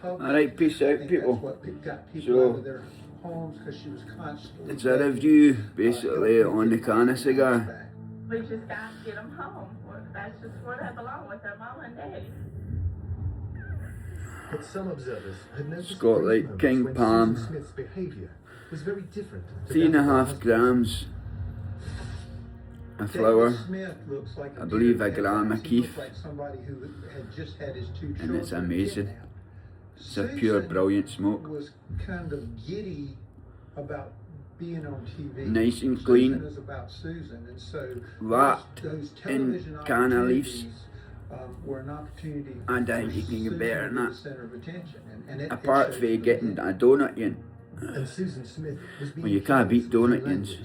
Alright, peace out people. So, it's a review basically on the Canna cigar. We just got to get them home. That's just where they belong, with their mom and daddy. But some observers had noticed It's got like King Palm, Smith's behaviour was very different. 3.5 grams of flour, I believe a gram of keef, and it's amazing. It's a pure brilliant smoke. Was kind of giddy about being on TV. Nice and clean. Susan is about Susan, and so Wrapped those in television canna leaves. opportunities, were an opportunity. And I think you can get better than the that. center of attention, and it Apart shows from getting a donut in. And Susan Smith was being Well, you can't beat donut ins.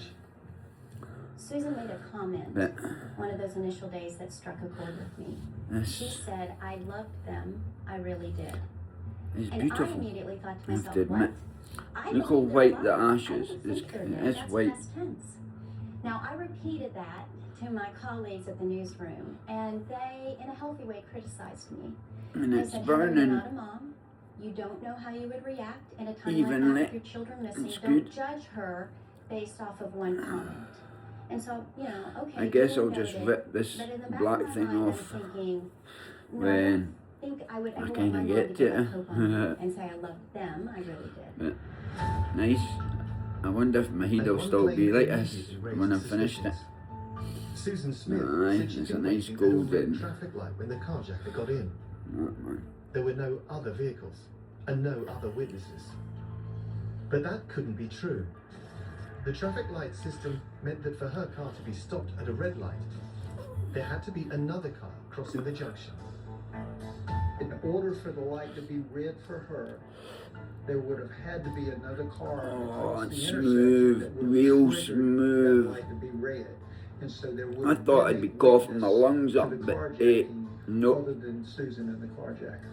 Susan made a comment But one of those initial days that struck a chord with me. She this said, I loved them, I really did. is And I beautiful. immediately thought to I have myself, to admit. what? I Look how believe they're white the alive. ash I is. don't It's, think they're dead. it's That's white. past tense. Now, I repeated that to my colleagues at the newsroom, and they, in a healthy way, criticized me. And They it's said, Heather, you're burning. not a mom. You don't know how you would react in a time Evenly. like that with your children missing. It's Don't good. judge her based off of one comment. And so, you know, okay. I guess I'll duly just noted, rip this but in the back black of my thing mind, I'm off thinking, no, when I don't think I would I ever want kinda my mom get to to give it. up hope on me and say I loved them. I really did. But nice. I wonder if my head will still be like this when I've finished it. Susan Smith Aye, said she'd it's a been nice waiting at a red golden. traffic light when the carjacker got in. That man. There were no other vehicles and no other witnesses. But that couldn't be true. The traffic light system meant that for her car to be stopped at a red light, there had to be another car crossing the junction. In order for the light to be red for her, there would have had to be another car Oh, across the it's intersection smooth, that would have real triggered smooth. that light to be red. And so there would I have thought been I'd be a coughing my witness lungs to up, the but carjacking nope. other than Susan and the carjacker.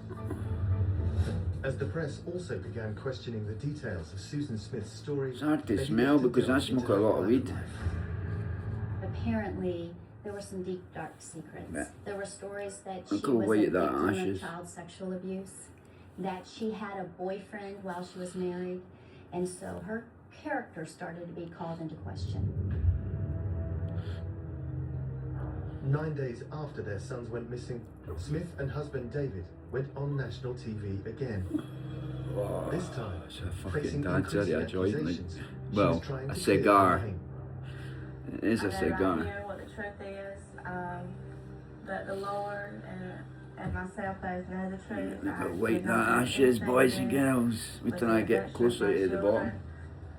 As the press also began questioning the details of Susan Smith's story, It's hard to they smell began to because I delve smoke into a her lot of private weed. life. Apparently, there were some deep, dark secrets. Yeah. There were stories that she Look how was a white that victim ash of is. child sexual abuse, that she had a boyfriend while she was married, and so her character started to be called into question. 9 days after their sons went missing, Smith and husband David went on national TV again. Oh, This time, it's a fucking facing dance area increasing joint. Like, accusations, she well, was trying a to cigar. clear her name. It is a I know cigar. right here what the truth is, that the Lord and myself both know the truth. Look how I white did that not do ash is, anything boys to and do girls. Wait with till the I get abduction of closer my to the children. bottom.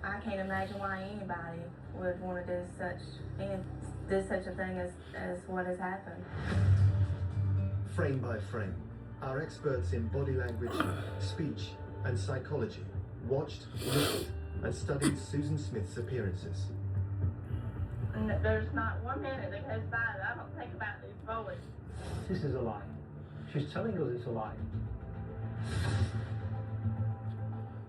I can't imagine why anybody would want to do such a thing as what has happened. Frame by frame, our experts in body language, speech, and psychology watched, listened, and studied Susan Smith's appearances. And there's not 1 minute that goes by that I don't think about these boys. This is a lie. She's telling us it's a lie.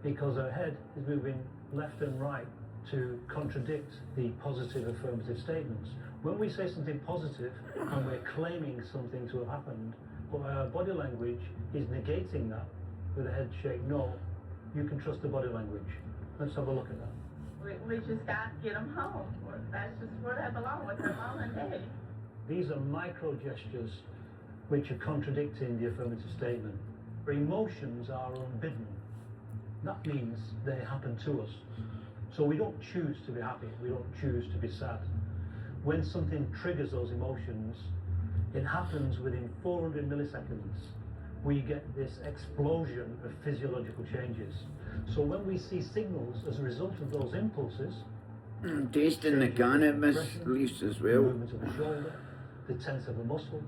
Because her head is moving left and right to contradict the positive affirmative statements. When we say something positive and we're claiming something to have happened, but our body language is negating that with a head shake, no, you can trust the body language. Let's have a look at that. We just got to get them home. That's just where they belong, with their mom and daddy. These are micro gestures which are contradicting the affirmative statement. Our emotions are unbidden. That means they happen to us. So we don't choose to be happy, we don't choose to be sad. When something triggers those emotions, it happens within 400 milliseconds. We get this explosion of physiological changes. So when we see signals as a result of those impulses, Tasting the cannabis leaves as well. movement of the shoulder, the tense of a muscle,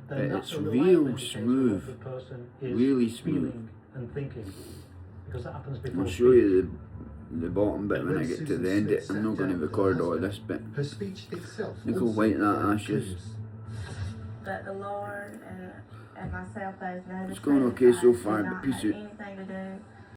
then It's that's a real reliable indicator smooth, of what the person is really smooth. feeling and thinking. Because that happens before I'll show speech. you the bottom bit when I get to the end. I'm not going to record all this bit. Her speech itself Look how also white that began ash is. clues. That the Lord and myself both know the It's going truth. okay so I far, did but not peace have out. anything to do